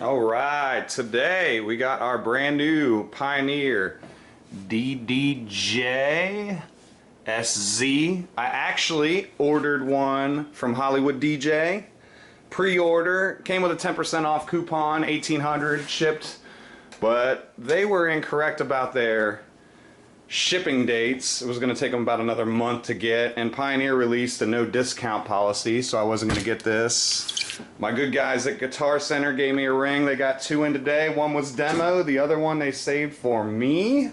All right, today we got our brand new Pioneer DDJ SZ. I actually ordered one from Hollywood DJ. Pre-order, came with a 10% off coupon, 1800 shipped, but they were incorrect about their shipping dates. It was going to take them about another month to get, and Pioneer released a no discount policy, so I wasn't going to get this. My good guys at Guitar Center gave me a ring. They got two in today. One was demo, the other one they saved for me.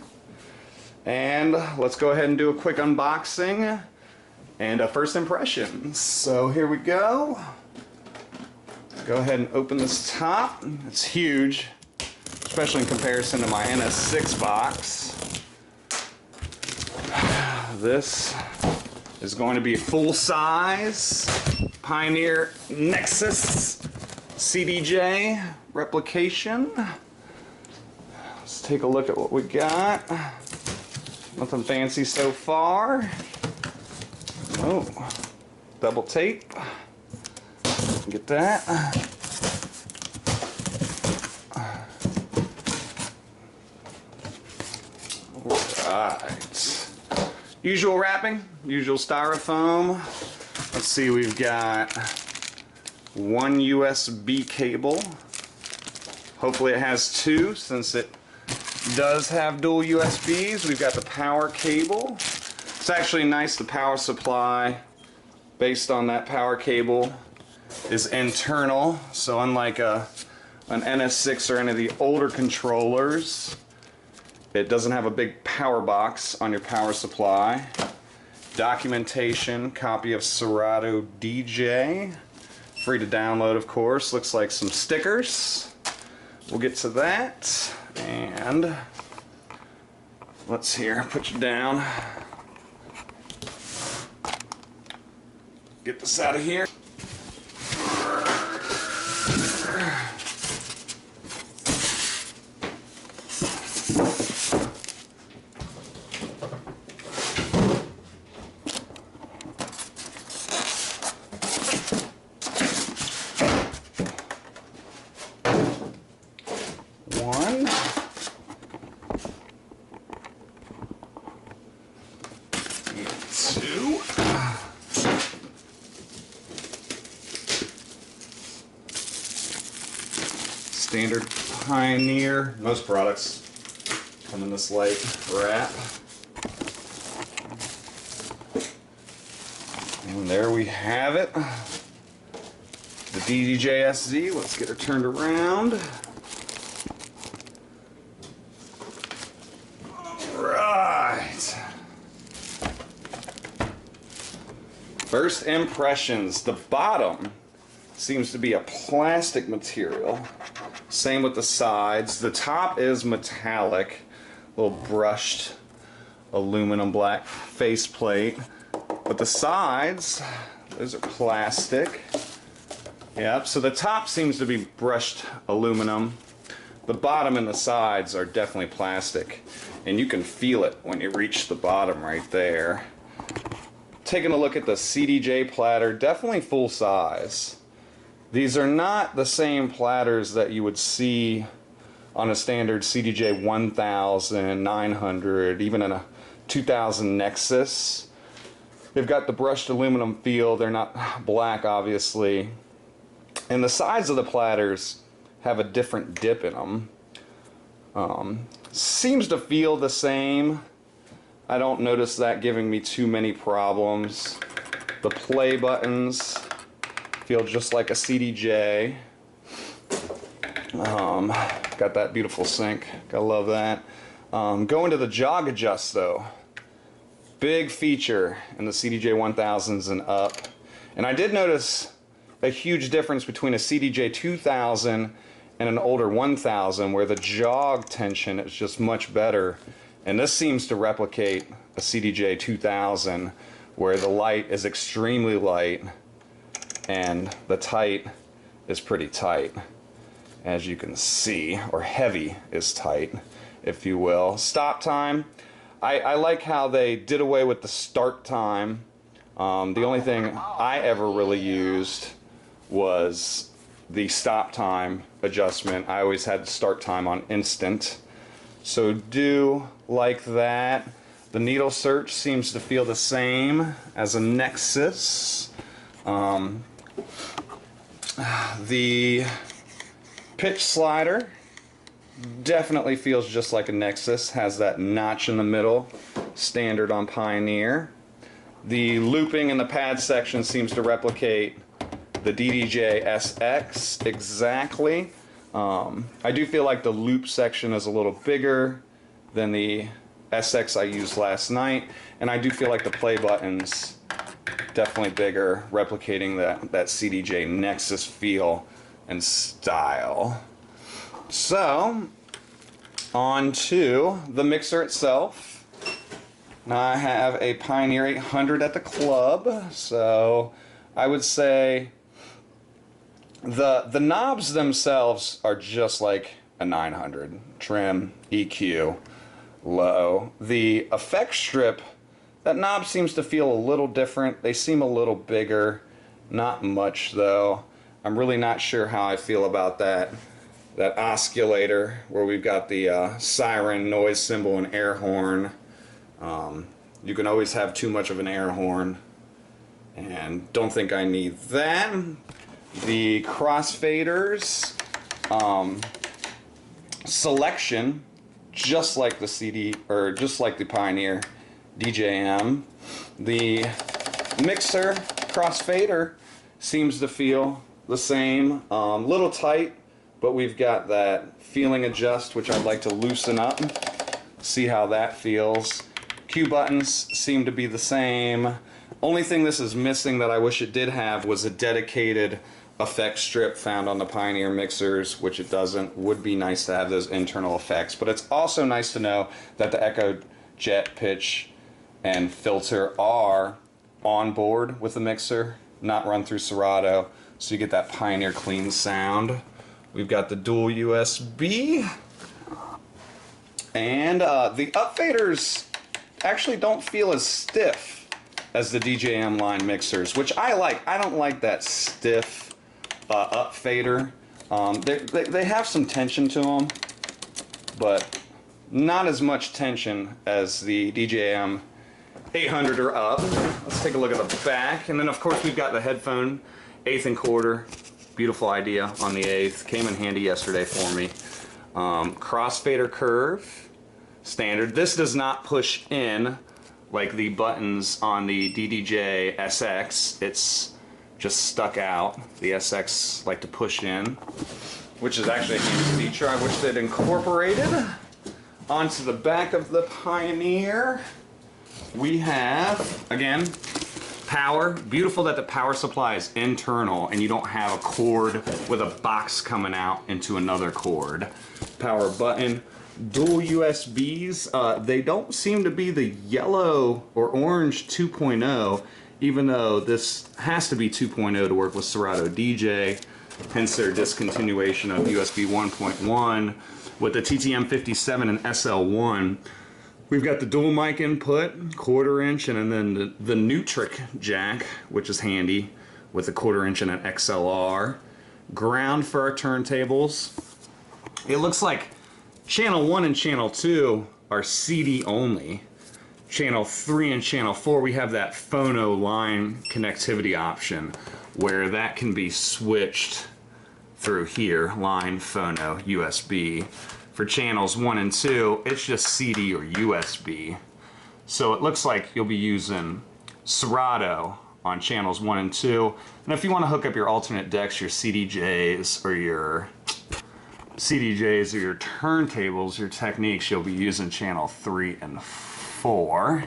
And let's go ahead and do a quick unboxing and first impressions. So here we go. Go ahead and open this top. It's huge, especially in comparison to my NS6 box. This is going to be full size Pioneer Nexus CDJ replication. Let's take a look at what we got. Nothing fancy so far. Oh, double tape. Get that. Alright. Usual wrapping, usual styrofoam. Let's see, we've got one USB cable. Hopefully it has two, since it does have dual USBs. We've got the power cable. It's actually nice, the power supply based on that power cable is internal, so unlike an NS6 or any of the older controllers, it doesn't have a big power box on your power supply. Documentation, copy of Serato DJ. Free to download, of course. Looks like some stickers. We'll get to that. And let's put you down. Get this out of here. One. Two. Standard Pioneer. Most products come in this light wrap. And there we have it. The DDJ SZ. Let's get her turned around. Alright. First impressions. The bottom seems to be a plastic material. Same with the sides. The top is metallic, little brushed aluminum black faceplate. But the sides, those are plastic. Yep, so the top seems to be brushed aluminum. The bottom and the sides are definitely plastic. And you can feel it when you reach the bottom right there. Taking a look at the CDJ platter, definitely full size. These are not the same platters that you would see on a standard CDJ 1000, 900, even in a 2000 Nexus. They've got the brushed aluminum feel. They're not black, obviously. And the sides of the platters have a different dip in them. Seems to feel the same. I don't notice that giving me too many problems. The play buttons feel just like a CDJ. Got that beautiful sync. Gotta love that. Going to the jog adjust though. Big feature in the CDJ 1000s and up. And I did notice a huge difference between a CDJ 2000 and an older 1000 where the jog tension is just much better. And this seems to replicate a CDJ 2000 where the light is extremely light and the tight is pretty tight, as you can see, or heavy is tight, if you will. Stop time, I like how they did away with the start time. The only thing I ever really used was the stop time adjustment. I always had start time on instant. So do like that. The needle search seems to feel the same as a Nexus. The pitch slider definitely feels just like a Nexus, has that notch in the middle, standard on Pioneer. The looping in the pad section seems to replicate the DDJ SZ exactly. I do feel like the loop section is a little bigger than the SX I used last night, and I do feel like the play buttons definitely bigger, replicating that CDJ Nexus feel and style. So, on to the mixer itself. Now I have a Pioneer 800 at the club, so I would say the knobs themselves are just like a 900. Trim, EQ, low. The effect strip, that knob seems to feel a little different. They seem a little bigger, not much though. I'm really not sure how I feel about that oscillator where we've got the siren, noise cymbal, and air horn. You can always have too much of an air horn, and don't think I need that. The crossfaders selection, just like the CD or just like the Pioneer DJM. The mixer crossfader seems to feel the same, little tight, but we've got that feeling adjust, which I'd like to loosen up, see how that feels. Cue buttons seem to be the same. Only thing this is missing that I wish it did have was a dedicated effect strip found on the Pioneer mixers, which it doesn't. Would be nice to have those internal effects, but it's also nice to know that the Echo Jet pitch and filter are on board with the mixer, not run through Serato, so you get that Pioneer clean sound. We've got the dual USB, and the upfaders actually don't feel as stiff as the DJM line mixers, which I like. I don't like that stiff upfader. They have some tension to them, but not as much tension as the DJM 800 or up. Let's take a look at the back, and then of course we've got the headphone, 1/8 and 1/4. Beautiful idea on the 1/8. Came in handy yesterday for me. Crossfader curve, standard. This does not push in like the buttons on the DDJ SX. It's just stuck out. The SX like to push in, which is actually a handy feature. I wish they'd incorporated. Onto the back of the Pioneer, we have, again, power. Beautiful that the power supply is internal and you don't have a cord with a box coming out into another cord. Power button. Dual USBs. They don't seem to be the yellow or orange 2.0, even though this has to be 2.0 to work with Serato DJ, hence their discontinuation of USB 1.1 with the TTM57 and SL1. We've got the dual mic input, 1/4 inch, and then the Nutric jack, which is handy with a 1/4 inch and an XLR. Ground for our turntables. It looks like channel 1 and channel 2 are CD only. Channel 3 and channel 4, we have that phono line connectivity option where that can be switched through here, line, phono, USB. For channels 1 and 2, it's just CD or USB. So it looks like you'll be using Serato on channels 1 and 2. And if you want to hook up your alternate decks, your CDJs or your turntables, your Techniques, you'll be using channel 3 and 4.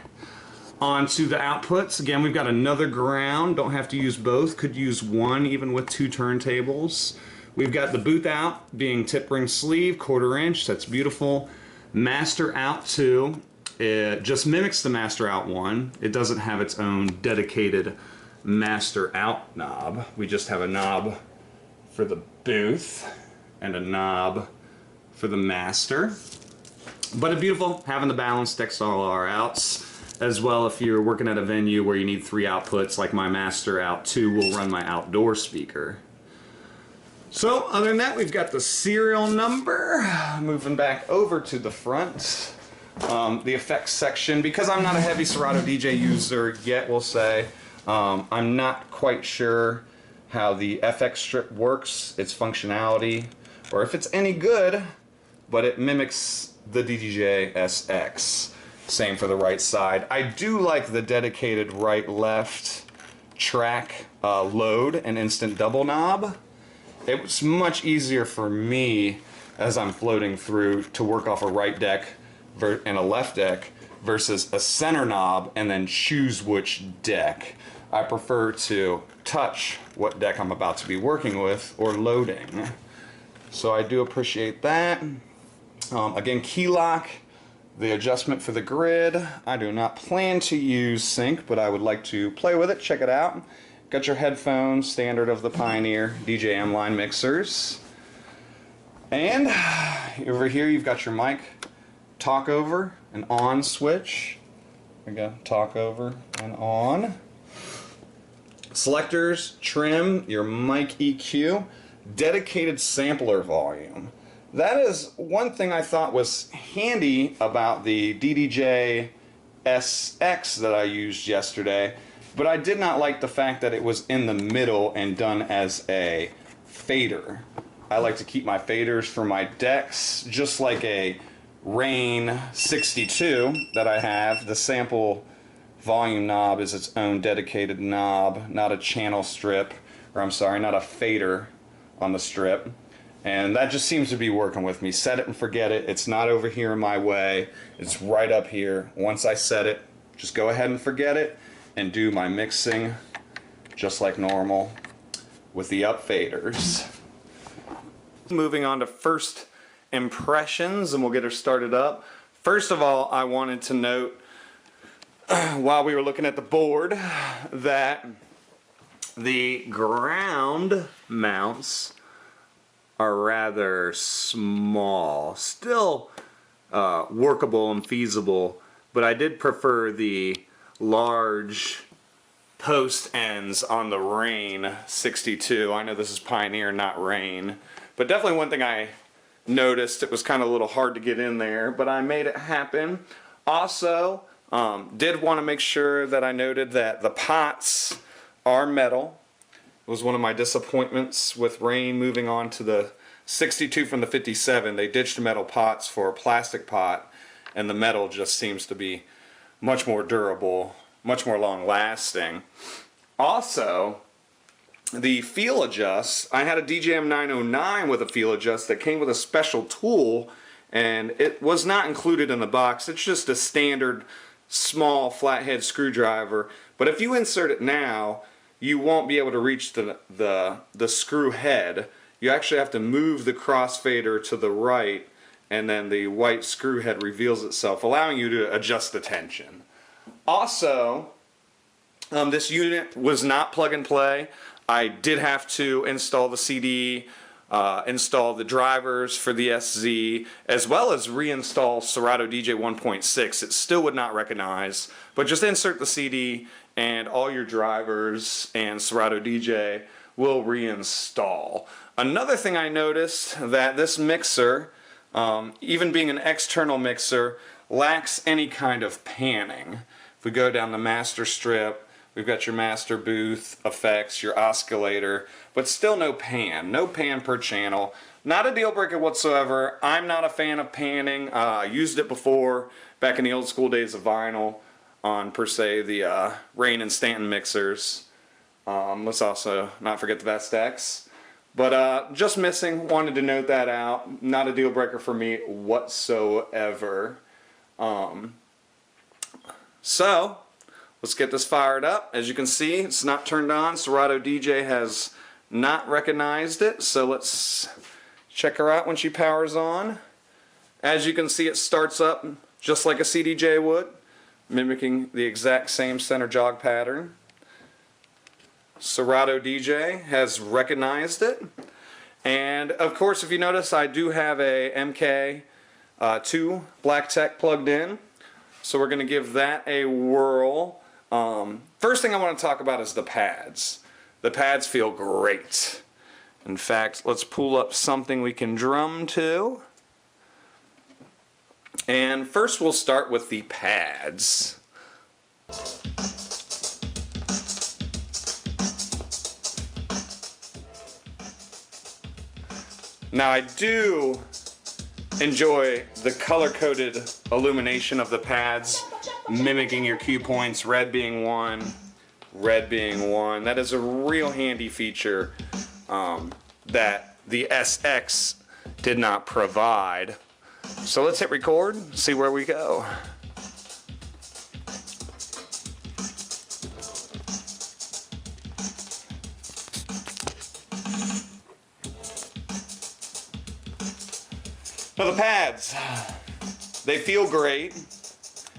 Onto the outputs, again, we've got another ground. Don't have to use both, could use one even with 2 turntables. We've got the booth out being tip ring sleeve, 1/4 inch, that's beautiful. Master out 2, it just mimics the master out 1. It doesn't have its own dedicated master out knob. We just have a knob for the booth and a knob for the master. But it's beautiful, having the balanced XLR outs. As well, if you're working at a venue where you need 3 outputs, like my master out 2 will run my outdoor speaker. So other than that, we've got the serial number. Moving back over to the front. The effects section, because I'm not a heavy Serato DJ user yet, we'll say, I'm not quite sure how the FX strip works, its functionality, or if it's any good, but it mimics the DDJ SZ. Same for the right side. I do like the dedicated right-left track load and instant double knob. It was much easier for me as I'm floating through to work off a right deck and a left deck versus a center knob and then choose which deck. I prefer to touch what deck I'm about to be working with or loading. So I do appreciate that. Again, key lock, the adjustment for the grid. I do not plan to use sync, but I would like to play with it, check it out. Got your headphones, standard of the Pioneer DJ M-Line mixers. And over here you've got your mic talk over and on switch. We got talk over and on. Selectors, trim, your mic EQ, dedicated sampler volume. That is one thing I thought was handy about the DDJ SX that I used yesterday, but I did not like the fact that it was in the middle and done as a fader. I like to keep my faders for my decks, just like a Rain 62 that I have. The sample volume knob is its own dedicated knob, not a channel strip, or I'm sorry, not a fader on the strip. And that just seems to be working with me. Set it and forget it. It's not over here in my way. It's right up here. Once I set it, just go ahead and forget it and do my mixing just like normal with the up faders. Moving on to first impressions, and we'll get her started up. First of all, I wanted to note while we were looking at the board that the ground mounts are rather small. Still workable and feasible, but I did prefer the large post ends on the Rain 62. I know this is Pioneer, not Rain, but definitely one thing I noticed, it was kind of a little hard to get in there, but I made it happen. Also, did want to make sure that I noted that the pots are metal. It was one of my disappointments with Rain moving on to the 62 from the 57. They ditched metal pots for a plastic pot, and the metal just seems to be much more durable, much more long lasting. Also, the feel adjust, I had a DJM 909 with a feel adjust that came with a special tool, and it was not included in the box. It's just a standard small flathead screwdriver, but if you insert it now, you won't be able to reach the screw head. You actually have to move the crossfader to the right, and then the white screw head reveals itself, allowing you to adjust the tension. Also, this unit was not plug and play. I did have to install the CD, install the drivers for the SZ, as well as reinstall Serato DJ 1.6. It still would not recognize, but just insert the CD and all your drivers and Serato DJ will reinstall. Another thing I noticed, that this mixer, even being an external mixer, lacks any kind of panning. If we go down the master strip, we've got your master booth effects, your oscillator, but still no pan per channel. Not a deal breaker whatsoever. I'm not a fan of panning. I used it before, back in the old school days of vinyl, on per se the Rain and Stanton mixers. Let's also not forget the Vestax. But just missing, wanted to note that out. Not a deal breaker for me whatsoever. So, let's get this fired up. As you can see, it's not turned on. Serato DJ has not recognized it, so let's check her out when she powers on. As you can see, it starts up just like a CDJ would, mimicking the exact same center jog pattern. Serato DJ has recognized it. And of course, if you notice, I do have a MK2 Black Tech plugged in. So we're going to give that a whirl. First thing I want to talk about is the pads. The pads feel great. In fact, let's pull up something we can drum to. And first we'll start with the pads. Now I do enjoy the color-coded illumination of the pads, mimicking your cue points, red being one, red being one. That is a real handy feature that the SX did not provide. So let's hit record, see where we go. Now the pads, they feel great,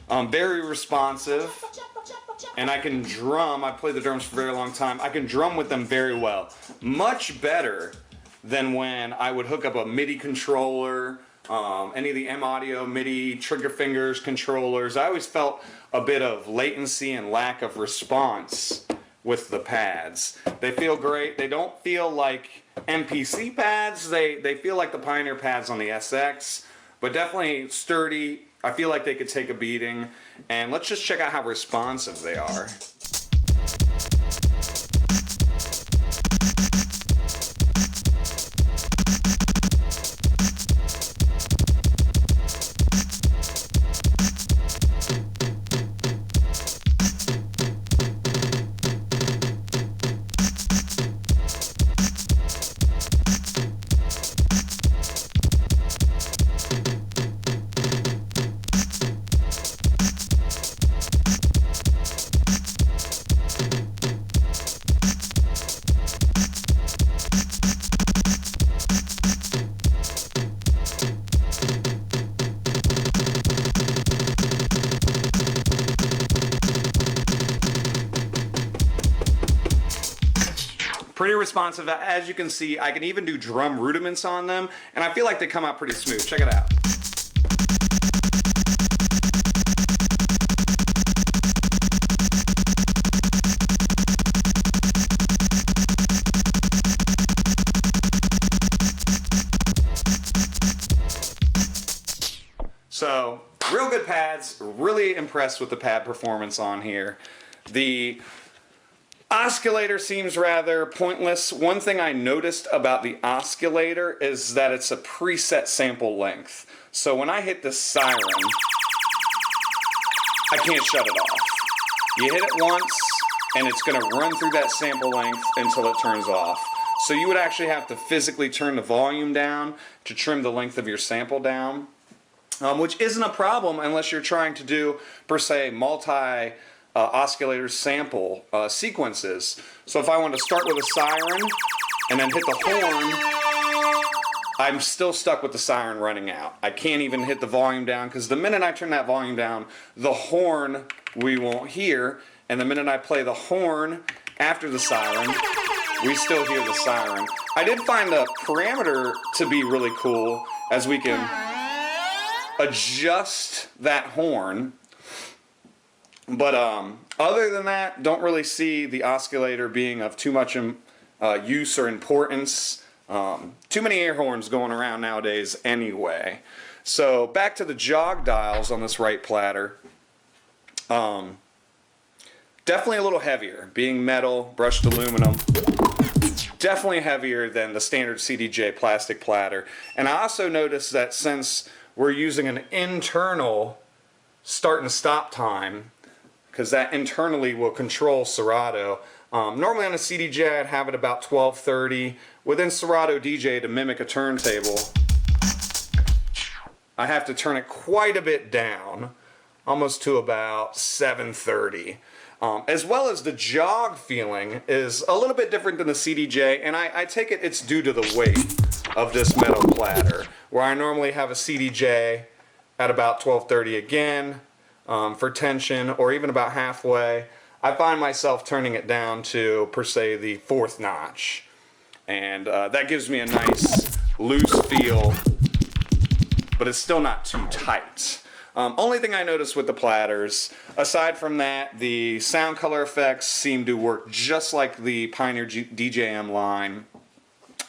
very responsive, and I can drum. I played the drums for a very long time. I can drum with them very well. Much better than when I would hook up a MIDI controller, any of the M Audio MIDI trigger fingers controllers. I always felt a bit of latency and lack of response with the pads. They feel great. They don't feel like MPC pads. They feel like the Pioneer pads on the SX, but definitely sturdy. I feel like they could take a beating. And let's just check out how responsive they are. Pretty responsive. As you can see, I can even do drum rudiments on them, and I feel like they come out pretty smooth. Check it out. So, real good pads. Really impressed with the pad performance on here. The oscillator seems rather pointless. One thing I noticed about the oscillator is that it's a preset sample length. So when I hit the siren, I can't shut it off. You hit it once, and it's going to run through that sample length until it turns off. So you would actually have to physically turn the volume down to trim the length of your sample down, which isn't a problem unless you're trying to do, per se, oscillator sample sequences. So if I want to start with a siren and then hit the horn, I'm still stuck with the siren running out. I can't even hit the volume down, because the minute I turn that volume down, the horn we won't hear, and the minute I play the horn after the siren, we still hear the siren. I did find the parameter to be really cool, as we can adjust that horn. But other than that, don't really see the oscillator being of too much use or importance. Too many air horns going around nowadays anyway. So back to the jog dials on this right platter. Definitely a little heavier, being metal, brushed aluminum. Definitely heavier than the standard CDJ plastic platter. And I also noticed that since we're using an internal start and stop time, because that internally will control Serato. Normally on a CDJ I'd have it about 12:30. Within Serato DJ, to mimic a turntable, I have to turn it quite a bit down, almost to about 7:30. As well as the jog feeling is a little bit different than the CDJ, and I take it it's due to the weight of this metal platter, where I normally have a CDJ at about 12:30 again, for tension, or even about halfway. I find myself turning it down to, per se, the 4th notch. And that gives me a nice loose feel, but it's still not too tight. Only thing I noticed with the platters, aside from that, the sound color effects seem to work just like the Pioneer DJM line.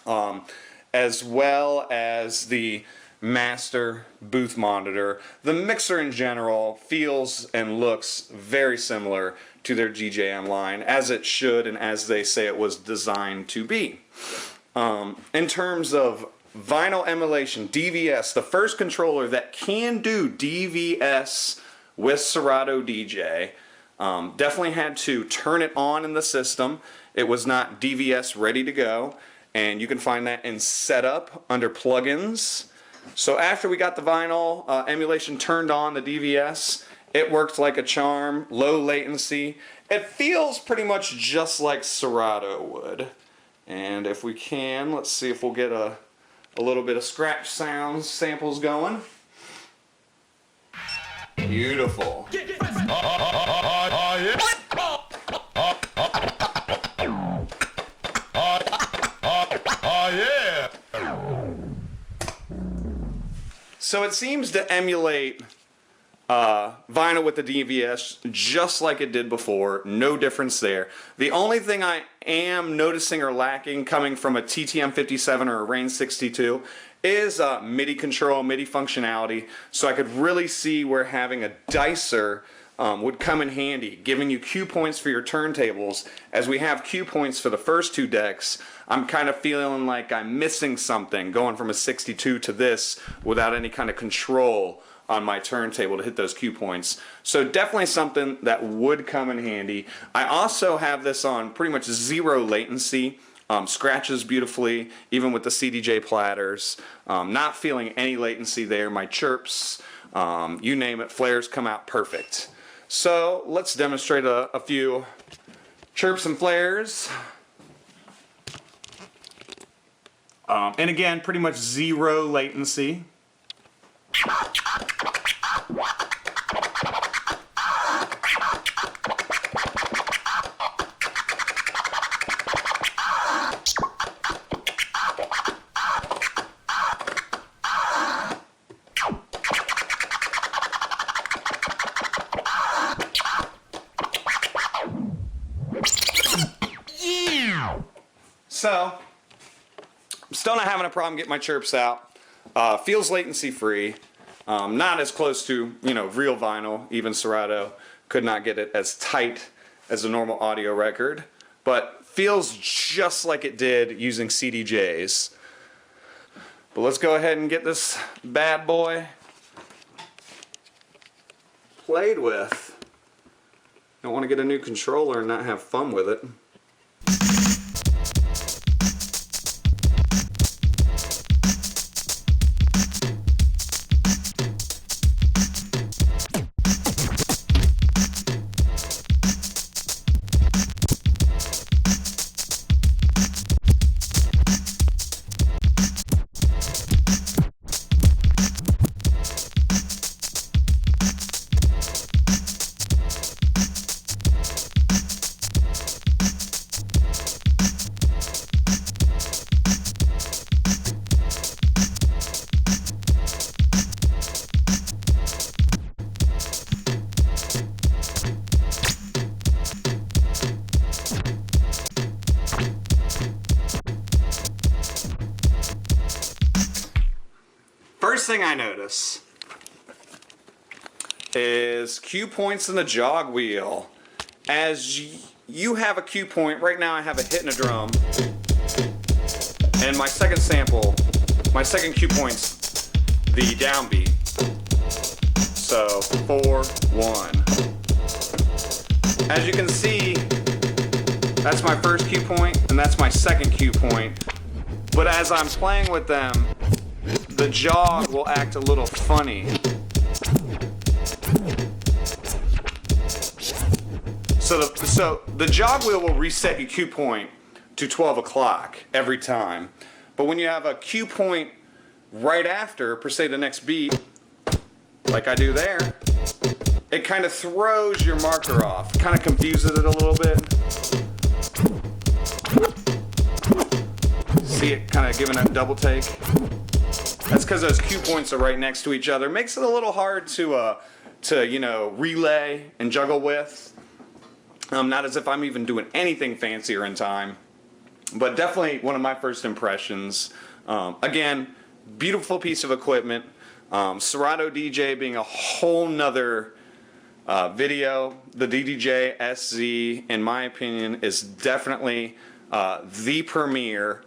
as well as the master booth monitor. The mixer in general feels and looks very similar to their GJM line, as it should and as they say it was designed to be. In terms of vinyl emulation, DVS, the first controller that can do DVS with Serato DJ, definitely had to turn it on in the system. It was not DVS ready to go, and you can find that in setup under plugins. So after we got the vinyl emulation turned on, the DVS, it worked like a charm, low latency. It feels pretty much just like Serato would. And if we can, let's see if we'll get a little bit of scratch sounds samples going. Beautiful. So it seems to emulate vinyl with the DVS just like it did before. No difference there. The only thing I am noticing or lacking coming from a TTM57 or a Rain 62 is MIDI control, MIDI functionality. So I could really see where having a dicer would come in handy, giving you cue points for your turntables. As we have cue points for the first two decks, I'm kind of feeling like I'm missing something going from a 62 to this without any kind of control on my turntable to hit those cue points. So definitely something that would come in handy. I also have this on pretty much zero latency. Scratches beautifully, even with the CDJ platters. Not feeling any latency there. My chirps, you name it, flares come out perfect. So let's demonstrate a few chirps and flares. And again, pretty much zero latency. So, I'm still not having a problem getting my chirps out. Feels latency free. Not as close to, real vinyl. Even Serato could not get it as tight as a normal audio record. But feels just like it did using CDJs. But let's go ahead and get this bad boy played with. Don't want to get a new controller and not have fun with it. First thing I notice is cue points in the jog wheel. As you have a cue point, right now I have a hit and a drum, and my second sample, my second cue point's the downbeat. So 4, 1. As you can see, that's my first cue point and that's my second cue point. But as I'm playing with them, the jog will act a little funny. So the jog wheel will reset your cue point to 12 o'clock every time. But when you have a cue point right after, per se the next beat, like I do there, it kind of throws your marker off, kind of confuses it a little bit. See it kind of giving a double take? That's because those cue points are right next to each other. Makes it a little hard to relay and juggle with. Not as if I'm even doing anything fancier in time. But definitely one of my first impressions. Again, beautiful piece of equipment. Serato DJ being a whole nother video. The DDJ SZ, in my opinion, is definitely the premier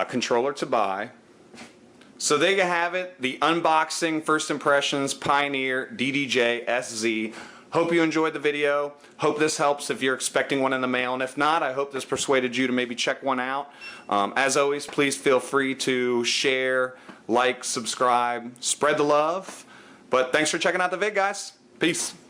controller to buy. So there you have it, the unboxing, first impressions, Pioneer DDJ SZ. Hope you enjoyed the video. Hope this helps if you're expecting one in the mail, and if not, I hope this persuaded you to maybe check one out. As always, please feel free to share, like, subscribe, spread the love. But thanks for checking out the vid, guys. Peace.